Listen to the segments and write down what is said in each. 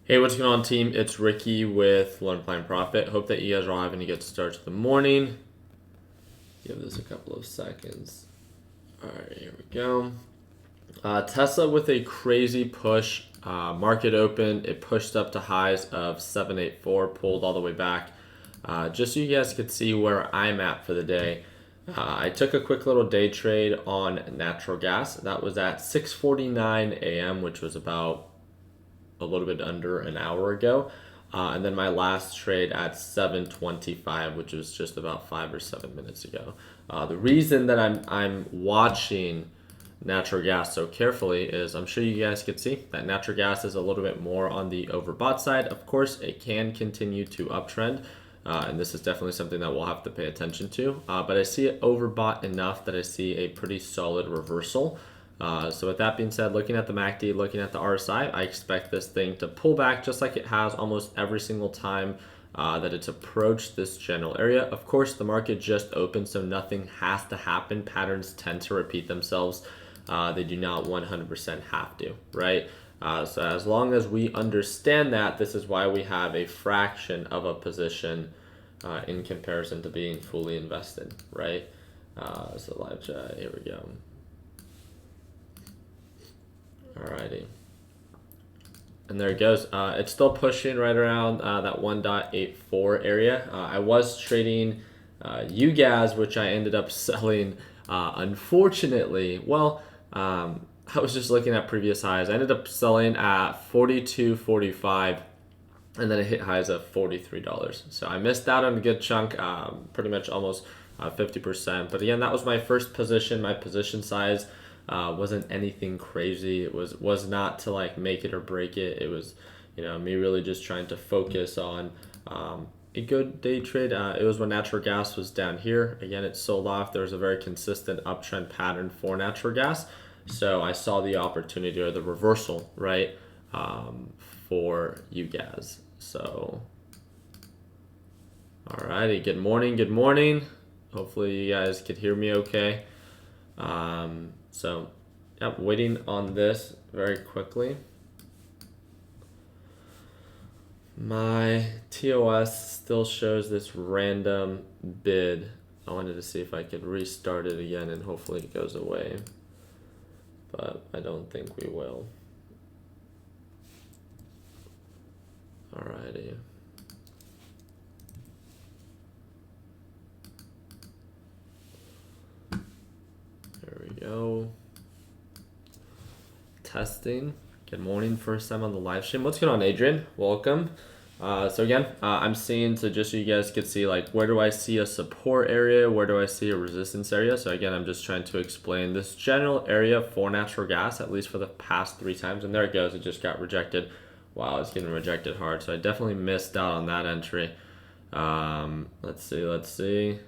Hey, what's going on, team? It's Ricky with Learn Plan Profit. Hope that you guys are all having a good start to the morning. Give this a couple of seconds. All right, here we go. Tesla with a crazy push. Market open. It pushed up to highs of 784, pulled all the way back. Just so you guys could see where I'm at for the day. I took a quick little day trade on natural gas. That was at 6:49 a.m., which was about a little bit under an hour ago. And then my last trade at 7:25, which was just about 5 or 7 minutes ago. The reason that I'm watching natural gas so carefully is I'm sure you guys could see that natural gas is a little bit more on the overbought side. Of course, it can continue to uptrend. And this is definitely something that we'll have to pay attention to. But I see it overbought enough that I see a pretty solid reversal. So with that being said, looking at the MACD, looking at the RSI, I expect this thing to pull back just like it has almost every single time that it's approached this general area. Of course, the market just opened, so nothing has to happen. Patterns tend to repeat themselves. They do not 100% have to, right? So as long as we understand that, this is why we have a fraction of a position in comparison to being fully invested, right? So live chat, here we go. Alrighty. And there it goes. It's still pushing right around that 1.84 area. I was trading UGAS, which I ended up selling. Unfortunately, I was just looking at previous highs. I ended up selling at 42.45, and then it hit highs of $43. So I missed out on a good chunk, pretty much almost 50%. But again, that was my first position. My position size wasn't anything crazy. It was not to like make it or break it. It was, me really just trying to focus on a good day trade. It was when natural gas was down here. Again, it sold off. There was a very consistent uptrend pattern for natural gas. So I saw the opportunity or the reversal, right, for you guys. So, alrighty, good morning, good morning. Hopefully you guys could hear me okay. So, yep, waiting on this very quickly. My TOS still shows this random bid. I wanted to see if I could restart it again and hopefully it goes away. But I don't think we will. Alrighty. There we go. Testing. Good morning, first time on the live stream. What's going on, Adrian? Welcome. So again, I'm seeing, so just so you guys could see, like, where do I see a support area? Where do I see a resistance area? So again, I'm just trying to explain this general area for natural gas, at least for the past 3 times. And there it goes. It just got rejected. Wow, it's getting rejected hard. So I definitely missed out on that entry. Let's see.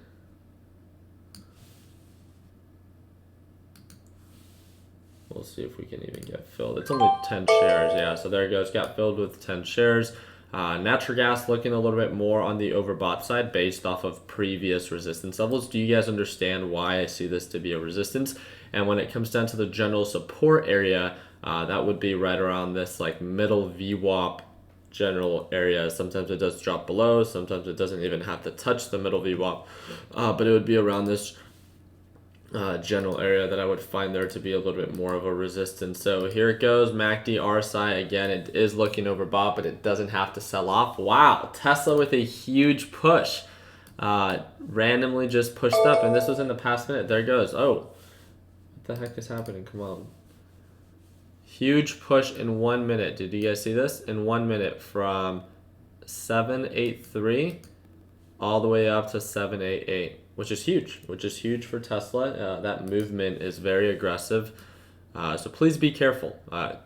We'll see if we can even get filled. It's only 10 shares. Yeah, so there it goes. Got filled with 10 shares. Natural gas looking a little bit more on the overbought side based off of previous resistance levels. Do you guys understand why I see this to be a resistance? And when it comes down to the general support area, that would be right around this like middle VWAP general area. Sometimes it does drop below. Sometimes it doesn't even have to touch the middle VWAP. But it would be around this general area that I would find there to be a little bit more of a resistance. So here it goes, MACD, RSI. Again, it is looking overbought, but it doesn't have to sell off. Wow, Tesla with a huge push. Randomly just pushed up, and this was in the past minute. There it goes. Oh, what the heck is happening? Come on. Huge push in 1 minute. Did you guys see this? In 1 minute from 783 all the way up to 788. Which is huge for Tesla. That movement is very aggressive. So please be careful.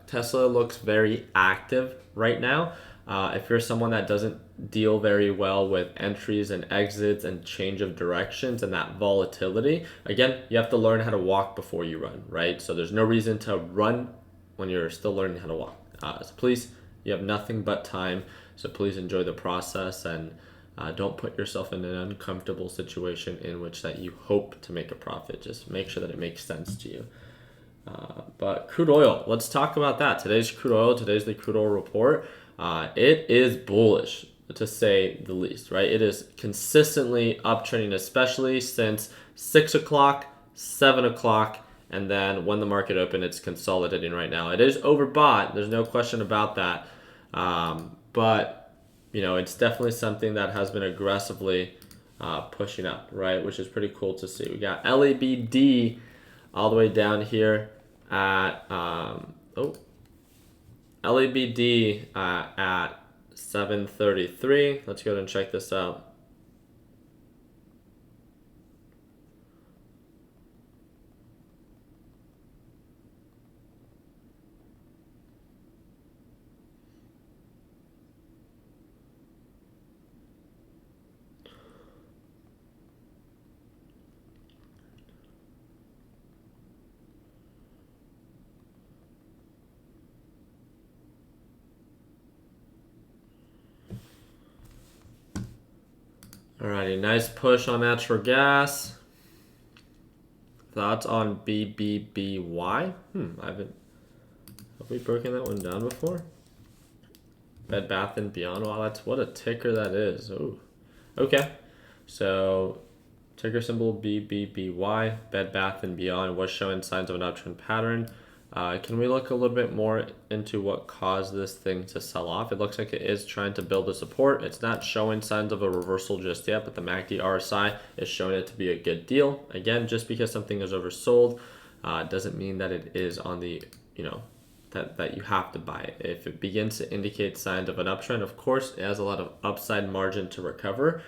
Tesla looks very active right now. If you're someone that doesn't deal very well with entries and exits and change of directions and that volatility, again, you have to learn how to walk before you run, right? So there's no reason to run when you're still learning how to walk. So please, you have nothing but time. So please enjoy the process and don't put yourself in an uncomfortable situation in which that you hope to make a profit. Just make sure that it makes sense to you. But crude oil, let's talk about that. Today's crude oil. Today's the crude oil report. it is bullish to say the least, right? It is consistently uptrending, especially since 6 o'clock, 7 o'clock, and then when the market opened, it's consolidating right now. It is overbought. There's no question about that. But, it's definitely something that has been aggressively pushing up, right? Which is pretty cool to see. We got LABD all the way down here at, LABD at 733. Let's go ahead and check this out. Alrighty, nice push on natural gas. Thoughts on BBBY? Have we broken that one down before? Bed Bath and Beyond. Wow, that's what a ticker that is. Oh, okay. So ticker symbol BBBY. Bed Bath and Beyond was showing signs of an uptrend pattern. Can we look a little bit more into what caused this thing to sell off? It looks like it is trying to build a support. It's not showing signs of a reversal just yet, but the MACD RSI is showing it to be a good deal. Again, just because something is oversold doesn't mean that it is on the, that you have to buy it. If it begins to indicate signs of an uptrend, of course, it has a lot of upside margin to recover,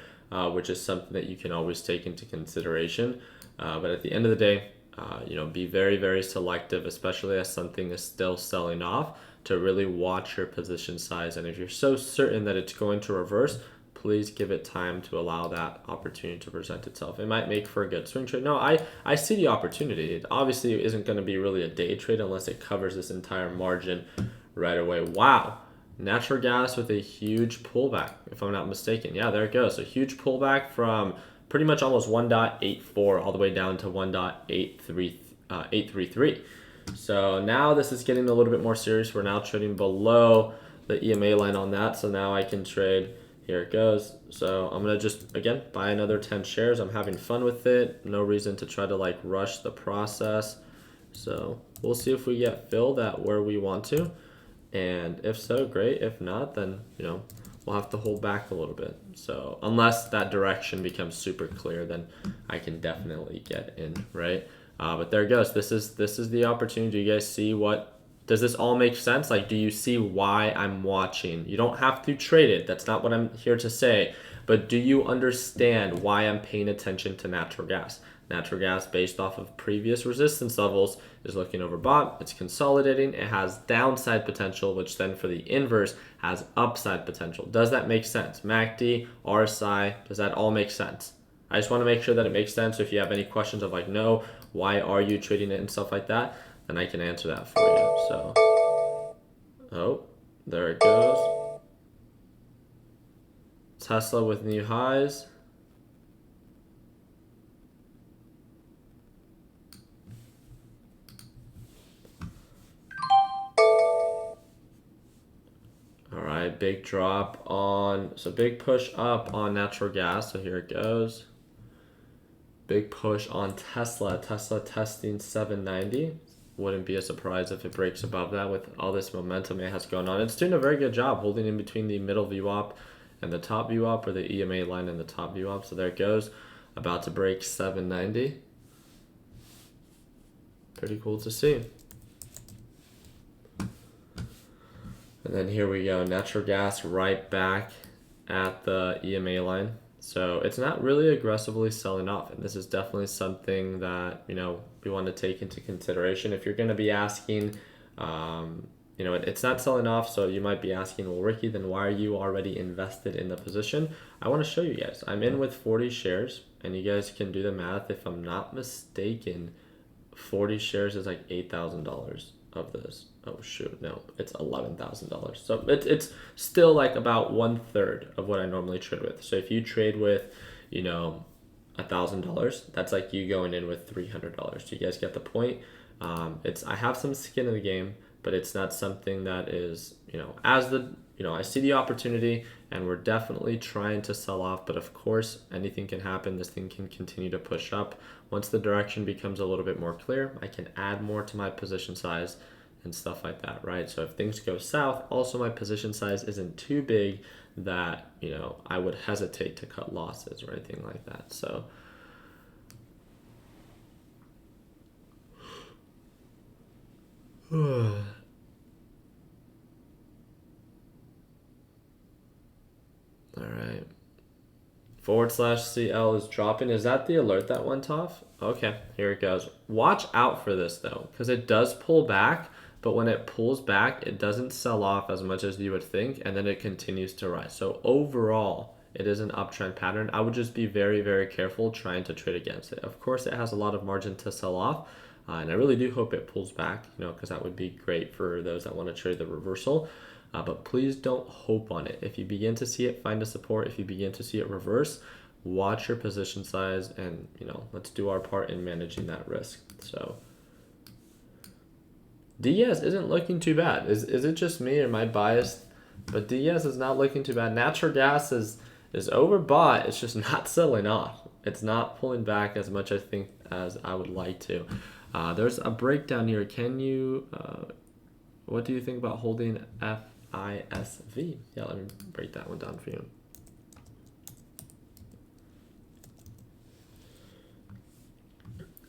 which is something that you can always take into consideration. But at the end of the day, be very, very selective, especially as something is still selling off, to really watch your position size. And if you're so certain that it's going to reverse, please give it time to allow that opportunity to present itself. It might make for a good swing trade. No, I see the opportunity. It obviously isn't going to be really a day trade unless it covers this entire margin right away. Wow. Natural gas with a huge pullback, if I'm not mistaken. Yeah, there it goes. A huge pullback from pretty much almost 1.84 all the way down to 1.833. So now this is getting a little bit more serious. We're now trading below the EMA line on that. So now I can trade. Here it goes. So I'm going to just, again, buy another 10 shares. I'm having fun with it. No reason to try to rush the process. So we'll see if we get filled at where we want to. And if so, great. If not, then, we'll have to hold back a little bit. So unless that direction becomes super clear, then I can definitely get in, right? But there it goes. This is the opportunity. Do you guys see does this all make sense? Do you see why I'm watching? You don't have to trade it. That's not what I'm here to say. But do you understand why I'm paying attention to natural gas? Natural gas, based off of previous resistance levels, is looking overbought. It's consolidating. It has downside potential, which then for the inverse has upside potential. Does that make sense? MACD, RSI, does that all make sense? I just want to make sure that it makes sense. So if you have any questions of no, why are you trading it and stuff like that, then I can answer that for you. So, there it goes. Tesla with new highs. All right, big drop big push up on natural gas. So here it goes. Big push on Tesla. Tesla testing 790. Wouldn't be a surprise if it breaks above that with all this momentum it has going on. It's doing a very good job holding in between the middle VWAP and the top VWAP, or the EMA line and the top VWAP. So there it goes. About to break 790. Pretty cool to see. And then here we go. Natural gas right back at the EMA line. So it's not really aggressively selling off, and this is definitely something that we want to take into consideration. If you're going to be asking, it's not selling off, so you might be asking, well, Ricky, then why are you already invested in the position? I want to show you guys. I'm in with 40 shares, and you guys can do the math. If I'm not mistaken, 40 shares is like $8,000 of this. Oh shoot, no, it's $11,000. So it's still about 1/3 of what I normally trade with. So if you trade with, $1,000, that's like you going in with $300. Do you guys get the point? I have some skin in the game. but it's not something that is, I see the opportunity and we're definitely trying to sell off, but of course anything can happen. This thing can continue to push up. Once the direction becomes a little bit more clear, I can add more to my position size and stuff like that, right? So if things go south, also my position size isn't too big that, I would hesitate to cut losses or anything like that. So all right. /CL is dropping. Is that the alert that went off? Okay, here it goes. Watch out for this though, because it does pull back, but when it pulls back, it doesn't sell off as much as you would think, and then it continues to rise. So overall, it is an uptrend pattern. I would just be very, very careful trying to trade against it. Of course, it has a lot of margin to sell off, and I really do hope it pulls back, because that would be great for those that want to trade the reversal. But please don't hope on it. If you begin to see it, find a support. If you begin to see it reverse, watch your position size and, let's do our part in managing that risk. So Diaz isn't looking too bad. Is it just me or am I biased? But Diaz is not looking too bad. Natural gas is overbought. It's just not selling off. It's not pulling back as much, I think, as I would like to. There's a breakdown here. What do you think about holding FISV? Yeah, let me break that one down for you.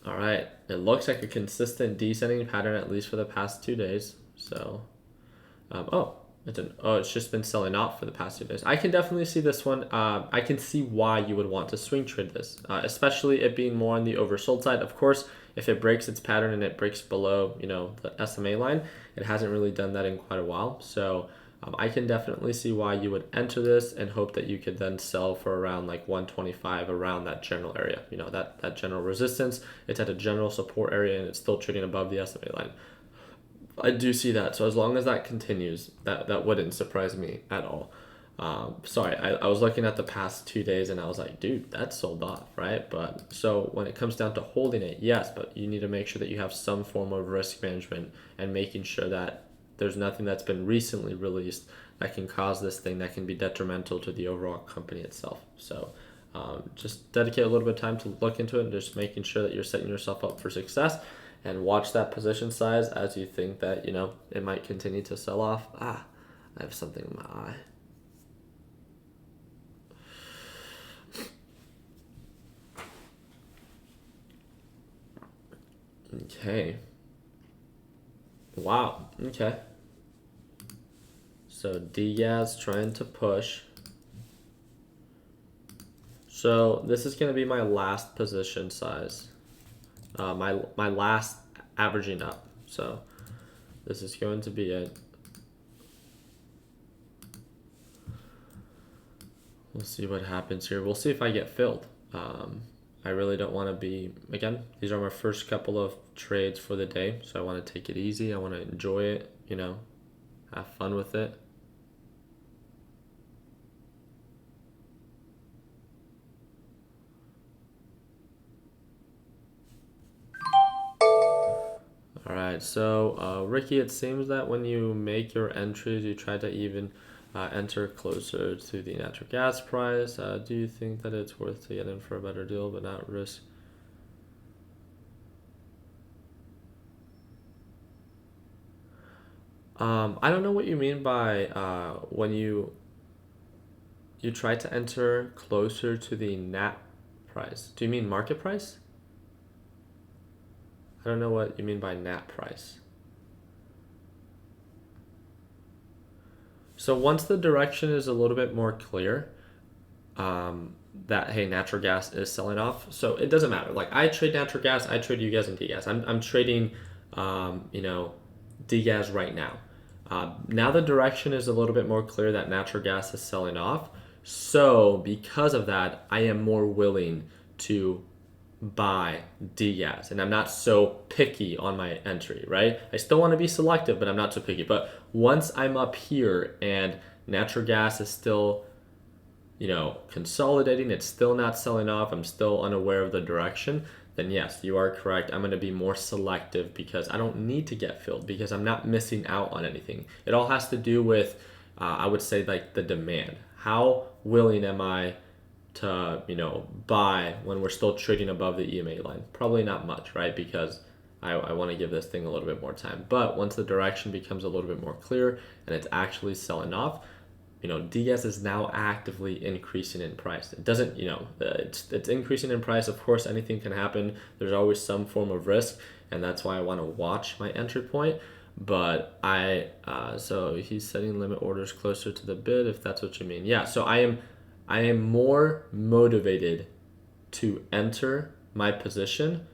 All right, it looks like a consistent descending pattern at least for the past 2 days. So, it's just been selling off for the past 2 days. I can definitely see this one. I can see why you would want to swing trade this, especially it being more on the oversold side. Of course, if it breaks its pattern and it breaks below, the SMA line, it hasn't really done that in quite a while. So I can definitely see why you would enter this and hope that you could then sell for around like 125 around that general area, that general resistance. It's at a general support area and it's still trading above the SMA line. I do see that. So as long as that continues, that wouldn't surprise me at all. Sorry, I was looking at the past 2 days and I was like, dude, that's sold off, right? But so when it comes down to holding it, yes, but you need to make sure that you have some form of risk management and making sure that there's nothing that's been recently released that can cause this thing that can be detrimental to the overall company itself. So just dedicate a little bit of time to look into it and just making sure that you're setting yourself up for success and watch that position size as you think that, it might continue to sell off. I have something in my eye. Okay. Wow. Okay. So Diaz trying to push. So this is going to be my last position size. My last averaging up. So this is going to be it. We'll see what happens here. We'll see if I get filled. I really don't want to be, again, these are my first couple of trades for the day. So I want to take it easy. I want to enjoy it, have fun with it. All right, so Ricky, it seems that when you make your entries, you try to even enter closer to the natural gas price. Do you think that it's worth to get in for a better deal but not risk? I don't know what you mean by when you try to enter closer to the NAT price. Do you mean market price? I don't know what you mean by NAT price. So once the direction is a little bit more clear, that, hey, natural gas is selling off. So it doesn't matter. Like I trade natural gas, I trade you guys in degas. I'm trading, degas right now. Now the direction is a little bit more clear that natural gas is selling off. So because of that, I am more willing to buy degas, and I'm not so picky on my entry, right? I still want to be selective, but I'm not so picky. But once I'm up here and natural gas is still, consolidating, it's still not selling off, I'm still unaware of the direction, then yes, you are correct. I'm going to be more selective because I don't need to get filled because I'm not missing out on anything. It all has to do with, I would say, like the demand. How willing am I to, buy when we're still trading above the EMA line? Probably not much, right? Because I want to give this thing a little bit more time. But once the direction becomes a little bit more clear and it's actually selling off, Diaz is now actively increasing in price. It doesn't, it's increasing in price. Of course, anything can happen. There's always some form of risk, and that's why I want to watch my entry point. But so he's setting limit orders closer to the bid, if that's what you mean. Yeah. So I am more motivated to enter my position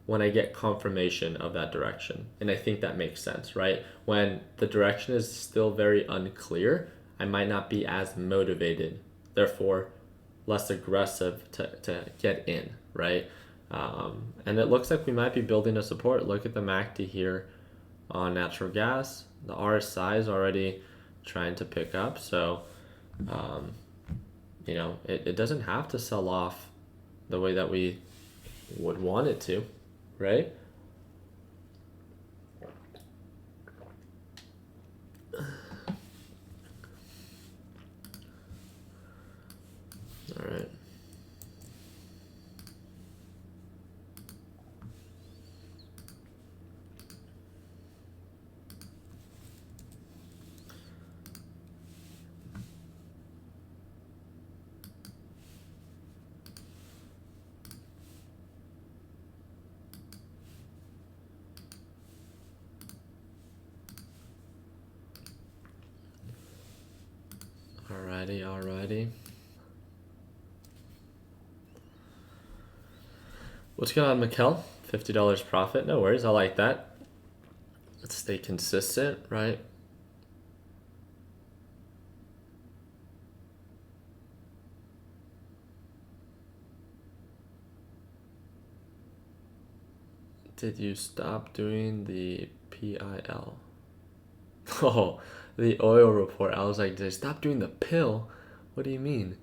when I get confirmation of that direction. And I think that makes sense, right? When the direction is still very unclear, I might not be as motivated, therefore less aggressive to get in, right? And it looks like we might be building a support. Look at the MACD here on natural gas. The RSI is already trying to pick up. So, it doesn't have to sell off the way that we would want it to, right? All right. Alrighty. What's going on, Mikkel? $50 profit. No worries. I like that. Let's stay consistent, right? Did you stop doing the PIL? Oh, the oil report. I was like, did I stop doing the pill? What do you mean?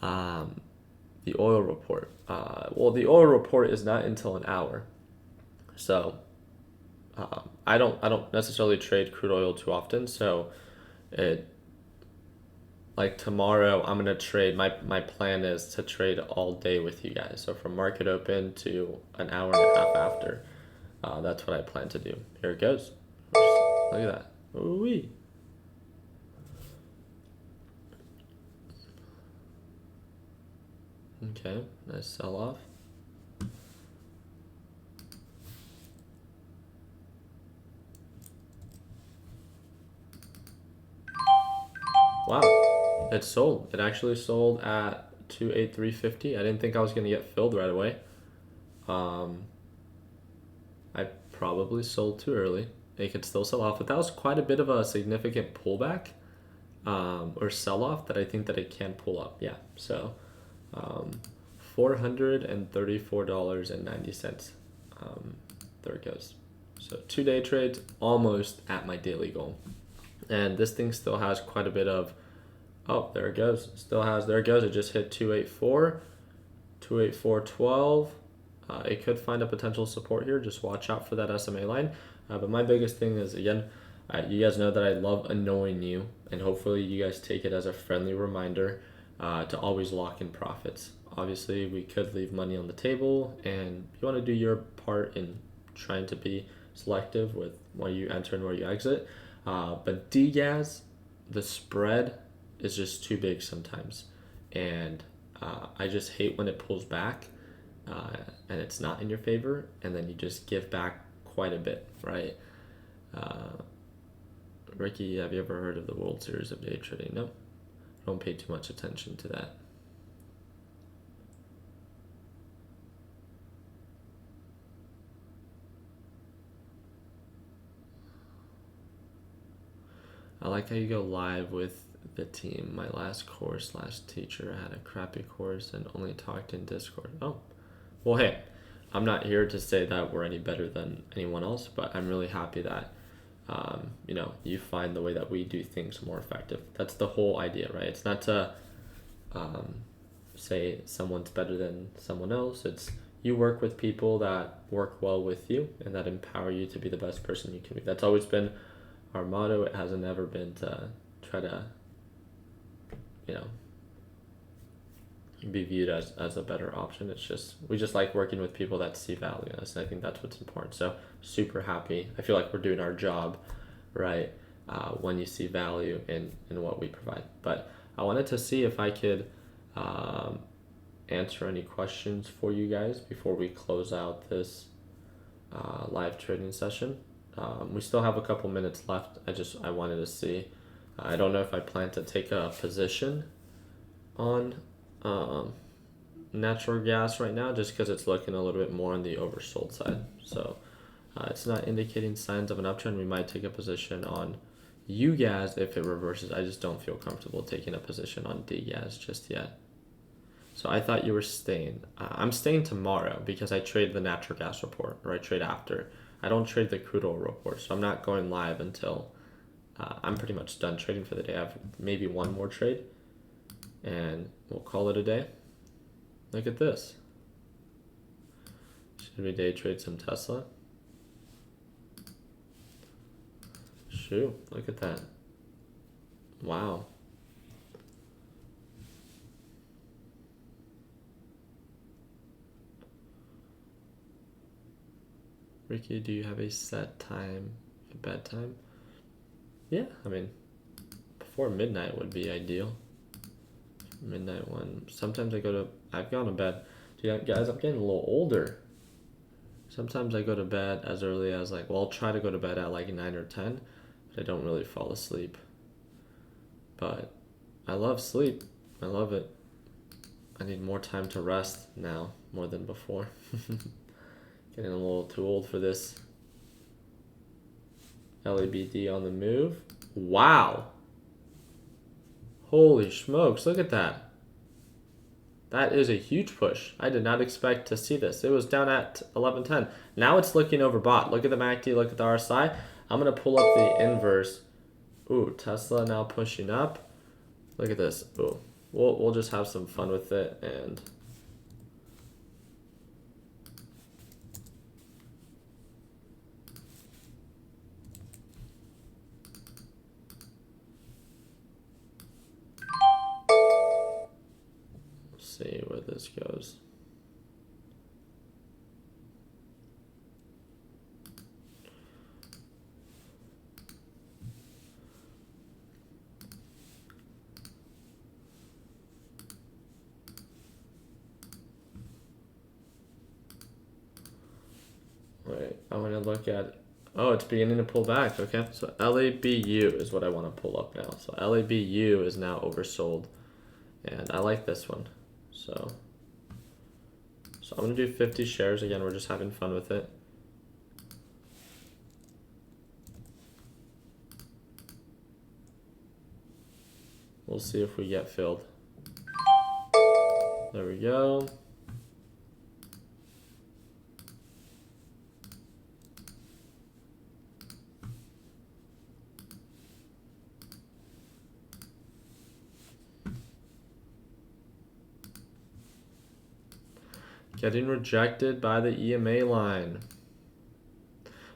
The oil report. Well, the oil report is not until an hour, so I don't necessarily trade crude oil too often. So, it like tomorrow I'm gonna trade. My plan is to trade all day with you guys. So from market open to an hour and a half after. That's what I plan to do. Here it goes. Look at that. Ooh-wee. Okay, nice sell off. Wow, it sold. It actually sold at 283.50. I didn't think I was gonna get filled right away. I probably sold too early. It could still sell off, but that was quite a bit of a significant pullback or sell off that I think that it can pull up. Yeah, so $434.90. There it goes. So 2-day trades, almost at my daily goal. And this thing still has quite a bit of, oh, there it goes. There it goes. It just hit 284, 284.12. It could find a potential support here. Just watch out for that SMA line. But my biggest thing is, again, you guys know that I love annoying you, and hopefully you guys take it as a friendly reminder to always lock in profits. Obviously, we could leave money on the table, and you want to do your part in trying to be selective with where you enter and where you exit. But DGAS, the spread is just too big sometimes, and I just hate when it pulls back and it's not in your favor, and then you just give back quite a bit, right? Ricky, have you ever heard of the World Series of Day Trading? No, don't pay too much attention to that. I like how you go live with the team. My last course, last teacher had a crappy course and only talked in Discord. Oh, well, hey, I'm not here to say that we're any better than anyone else, but I'm really happy that you find the way that we do things more effective. That's the whole idea, right? It's not to say someone's better than someone else. It's you work with people that work well with you and that empower you to be the best person you can be. That's always been our motto. It hasn't ever been to try to, you know, be viewed as a better option. It's just, we just like working with people that see value in us, and I think that's what's important. So super happy. I feel like we're doing our job right when you see value in what we provide. But I wanted to see if I could answer any questions for you guys before we close out this live trading session. We still have a couple minutes left. I wanted to see. I don't know if I plan to take a position on natural gas right now, just because it's looking a little bit more on the oversold side. So it's not indicating signs of an uptrend. We might take a position on UGAS if it reverses. I just don't feel comfortable taking a position on DGAS just yet. So I thought you were staying. I'm staying tomorrow because I trade the natural gas report, or I trade after. I don't trade the crude oil report, so I'm not going live until I'm pretty much done trading for the day. I have maybe one more trade, and we'll call it a day. Look at this. Should we day trade some Tesla? Shoot, look at that. Wow. Ricky, do you have a set time for bedtime? Yeah, I mean, before midnight would be ideal. Midnight one. Sometimes I've gone to bed. Dude, guys, I'm getting a little older. Sometimes I go to bed as early as I'll try to go to bed at 9 or 10, but I don't really fall asleep. But I love sleep. I love it. I need more time to rest now, more than before. Getting a little too old for this. LABD on the move. Wow. Holy smokes, look at that. That is a huge push. I did not expect to see this. It was down at 1110. Now it's looking overbought. Look at the MACD, look at the RSI. I'm going to pull up the inverse. Ooh, Tesla now pushing up. Look at this. Ooh, we'll just have some fun with it and see where this goes. Wait, I want to look at, oh, it's beginning to pull back. Okay, so LABU is what I want to pull up now. So LABU is now oversold, and I like this one. So I'm going to do 50 shares. Again, we're just having fun with it. We'll see if we get filled. There we go. Getting rejected by the EMA line.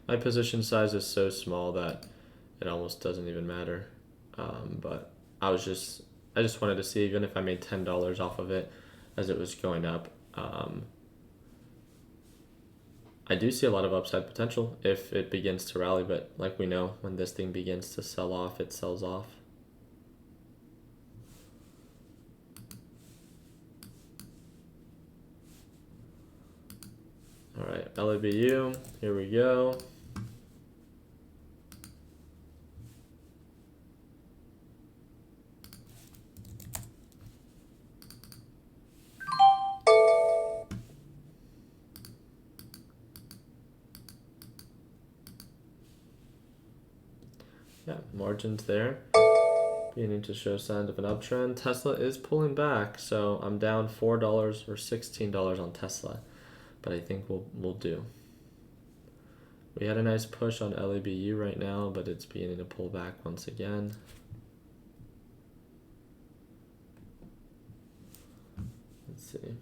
My position size is so small that it almost doesn't even matter. But I just wanted to see, even if I made $10 off of it as it was going up. I do see a lot of upside potential if it begins to rally, but like we know, when this thing begins to sell off, it sells off. All right, LABU, here we go. Yeah, margins there. Beginning to show signs of an uptrend. Tesla is pulling back, so I'm down $4 or $16 on Tesla. But I think we'll do. We had a nice push on LABU right now, but it's beginning to pull back once again. Let's see.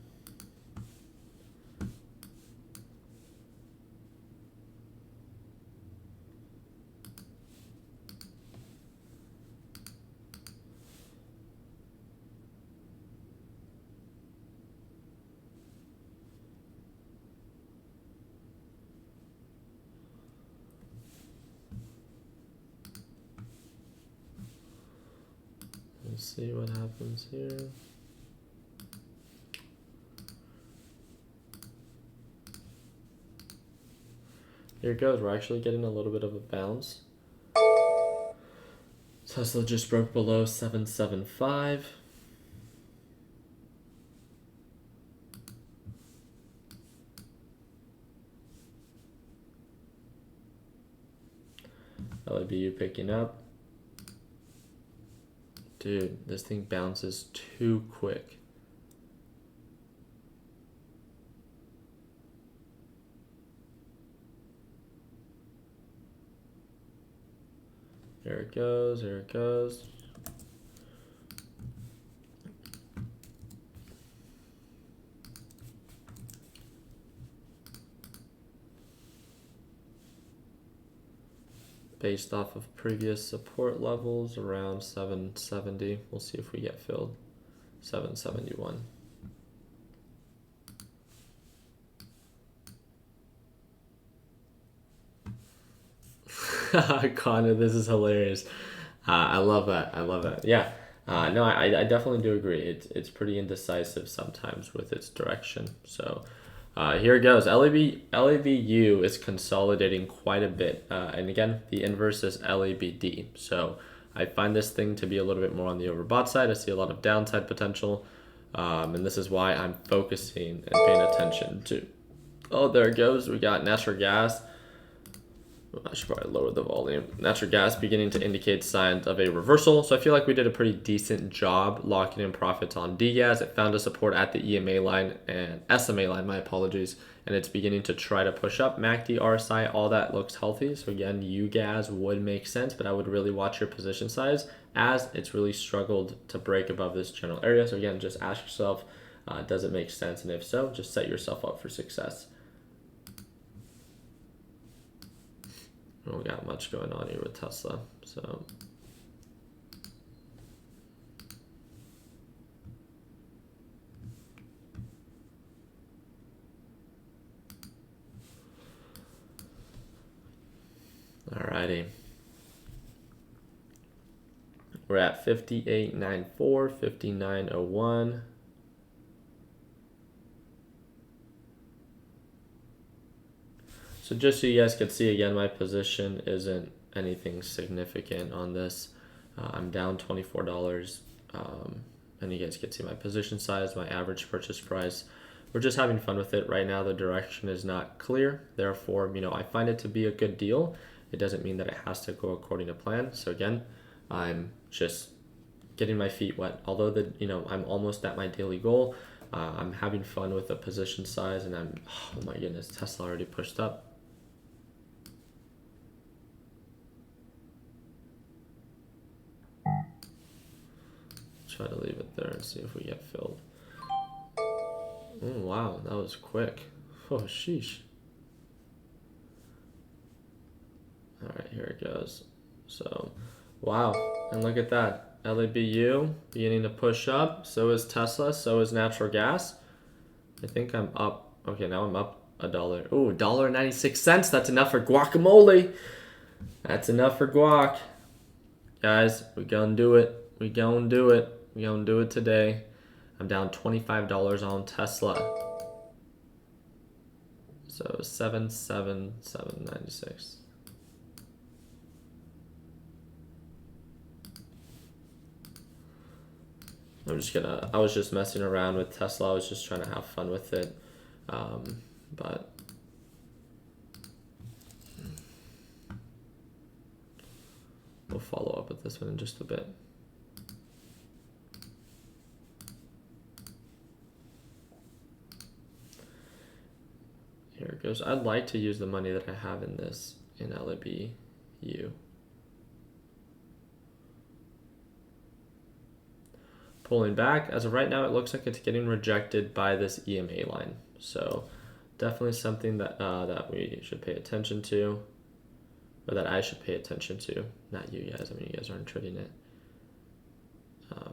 Let's see what happens here. Here it goes. We're actually getting a little bit of a bounce. Tesla just broke below 775. LABU picking up. Dude, this thing bounces too quick. There it goes, there it goes. Based off of previous support levels around 770. We'll see if we get filled. 771. Connor, this is hilarious. I love that. I love that. Yeah. No, I definitely do agree. It's pretty indecisive sometimes with its direction. So here it goes. LABU is consolidating quite a bit. And again, the inverse is LABD. So I find this thing to be a little bit more on the overbought side. I see a lot of downside potential. And this is why I'm focusing and paying attention to. Oh, there it goes. We got natural gas. I should probably lower the volume. Natural gas beginning to indicate signs of a reversal. So I feel like we did a pretty decent job locking in profits on DGAS. It found a support at the EMA line and SMA line, my apologies. And it's beginning to try to push up. MACD, RSI, all that looks healthy. So again, UGAS would make sense, but I would really watch your position size as it's really struggled to break above this general area. So again, just ask yourself, does it make sense? And if so, just set yourself up for success. We don't got much going on here with Tesla, so alrighty. We're at 58.94, 59.01. So just so you guys can see, again, my position isn't anything significant on this. I'm down $24, and you guys can see my position size, my average purchase price. We're just having fun with it. Right now, the direction is not clear. Therefore, I find it to be a good deal. It doesn't mean that it has to go according to plan. So again, I'm just getting my feet wet. Although I'm almost at my daily goal, I'm having fun with the position size, and oh my goodness, Tesla already pushed up. Try to leave it there and see if we get filled. Oh wow, that was quick. Oh sheesh. All right, here it goes. So, wow, and look at that. LABU beginning to push up. So is Tesla. So is natural gas. I think I'm up. Okay, now I'm up $1. Ooh, $1.96. That's enough for guacamole. That's enough for guac. Guys, we gonna do it. We gonna do it. We gonna do it today. I'm down $25 on Tesla. So 777.96. I was just messing around with Tesla. I was just trying to have fun with it. But we'll follow up with this one in just a bit. Here it goes. I'd like to use the money that I have in this in LABU. Pulling back. As of right now, it looks like it's getting rejected by this EMA line. So definitely something that that we should pay attention to, or that I should pay attention to. Not you guys. I mean, you guys aren't trading it.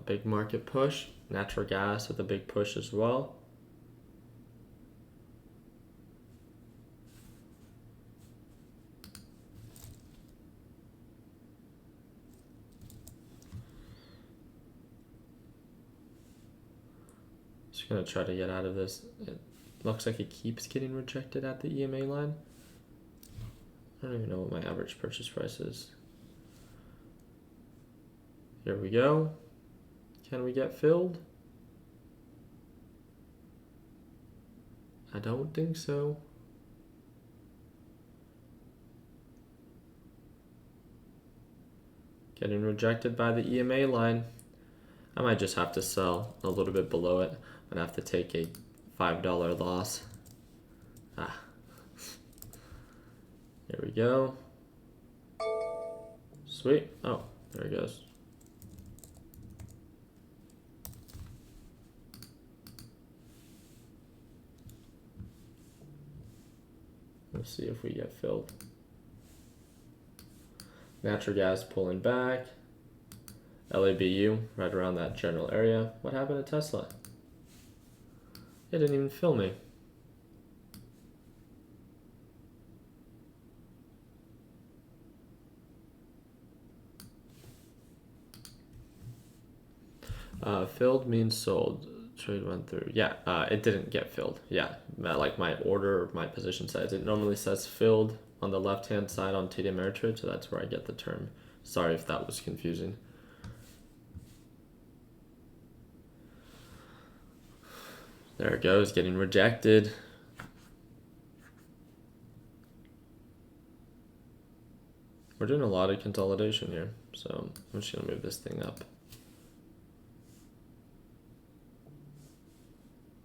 Big market push. Natural gas with a big push as well. Just gonna try to get out of this. It looks like it keeps getting rejected at the EMA line. I don't even know what my average purchase price is. Here we go. Can we get filled? I don't think so. Getting rejected by the EMA line. I might just have to sell a little bit below it. I'm gonna have to take a $5 loss. Here we go. Sweet. Oh, there it goes. Let's see if we get filled. Natural gas pulling back. LABU right around that general area. What happened to Tesla? It didn't even fill me. Filled means sold. Trade went through. Yeah, it didn't get filled. Yeah, like my order, my position size. It normally says filled on the left-hand side on TD Ameritrade, so that's where I get the term. Sorry if that was confusing. There it goes, getting rejected. We're doing a lot of consolidation here, so I'm just gonna move this thing up.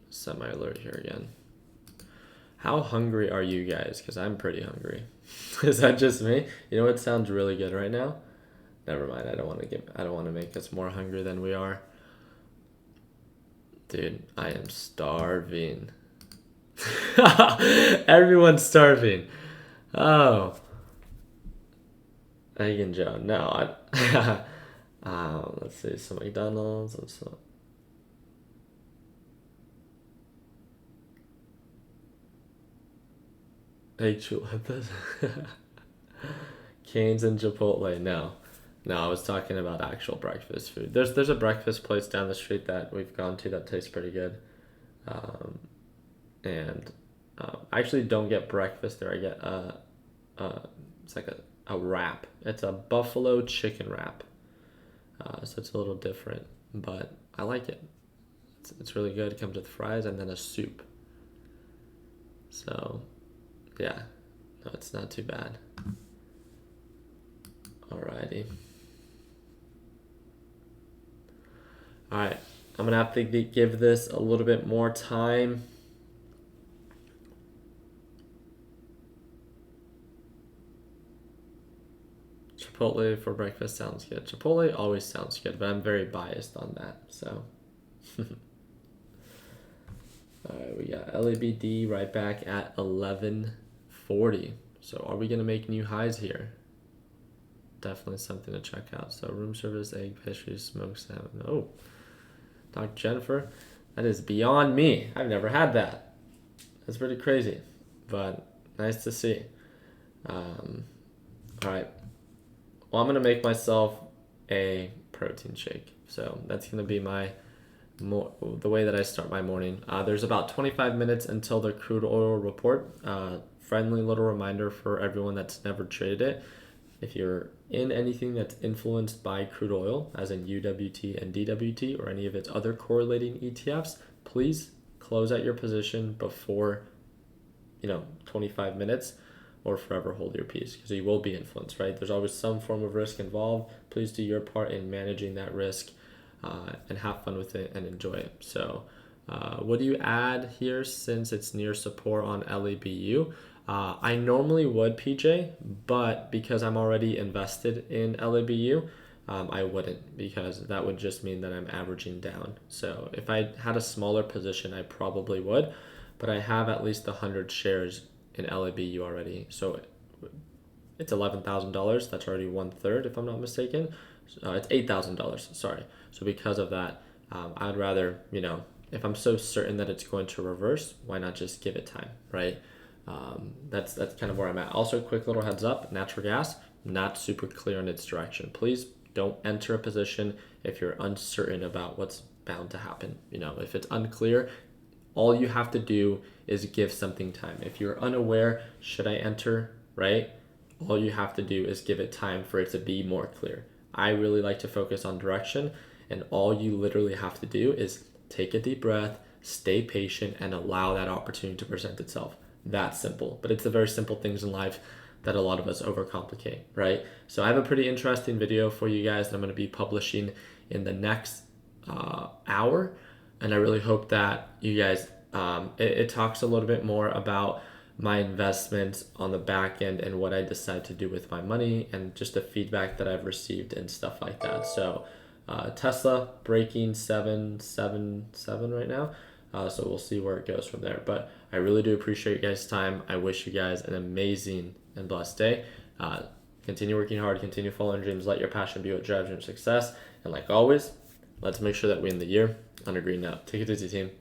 Semi-alert here again. How hungry are you guys? Because I'm pretty hungry. Is that just me? You know what sounds really good right now? Never mind. I don't want to make us more hungry than we are. Dude, I am starving. Everyone's starving. Oh. Egg and Joe. No, let's see. Some McDonald's and some. Egg chuletas. Canes and Chipotle. No, I was talking about actual breakfast food. There's a breakfast place down the street that we've gone to that tastes pretty good. And I actually don't get breakfast there. I get it's like a wrap. It's a buffalo chicken wrap. So it's a little different, but I like it. It's really good. It comes with fries and then a soup. So yeah, no, it's not too bad. Alrighty. Alright, I'm gonna have to give this a little bit more time. Chipotle for breakfast sounds good. Chipotle always sounds good, but I'm very biased on that, so. Alright, we got LABD right back at 1140. So are we going to make new highs here? Definitely something to check out. So room service, egg, pastries, smoked salmon. Oh, Dr. Jennifer, that is beyond me. I've never had that. That's pretty crazy, but nice to see. Alright. Well, I'm going to make myself a protein shake. So that's going to be the way that I start my morning. There's about 25 minutes until the crude oil report. Friendly little reminder for everyone that's never traded it. If you're in anything that's influenced by crude oil, as in UWT and DWT or any of its other correlating ETFs, please close out your position before 25 minutes or forever hold your peace, because you will be influenced, right? There's always some form of risk involved. Please do your part in managing that risk. And have fun with it and enjoy it. So what do you add here since it's near support on LABU? I normally would, PJ, but because I'm already invested in LABU, I wouldn't, because that would just mean that I'm averaging down. So if I had a smaller position, I probably would, but I have at least 100 shares in LABU already. So it's $11,000. That's already 1/3, if I'm not mistaken. It's $8,000, sorry. So because of that, I'd rather, if I'm so certain that it's going to reverse, why not just give it time, right? That's kind of where I'm at. Also, quick little heads up, natural gas, not super clear in its direction. Please don't enter a position if you're uncertain about what's bound to happen. If it's unclear, all you have to do is give something time. If you're unaware, should I enter, right? All you have to do is give it time for it to be more clear. I really like to focus on direction, and all you literally have to do is take a deep breath, stay patient, and allow that opportunity to present itself. That's simple, but it's the very simple things in life that a lot of us overcomplicate, right? So I have a pretty interesting video for you guys that I'm going to be publishing in the next hour, and I really hope that you guys, it talks a little bit more about my investments on the back end and what I decide to do with my money and just the feedback that I've received and stuff like that. So Tesla breaking 777 right now. So we'll see where it goes from there. But I really do appreciate you guys' time. I wish you guys an amazing and blessed day. Continue working hard, continue following dreams, let your passion be what drives your success. And like always, let's make sure that we end the year on a green note. Take it easy, team.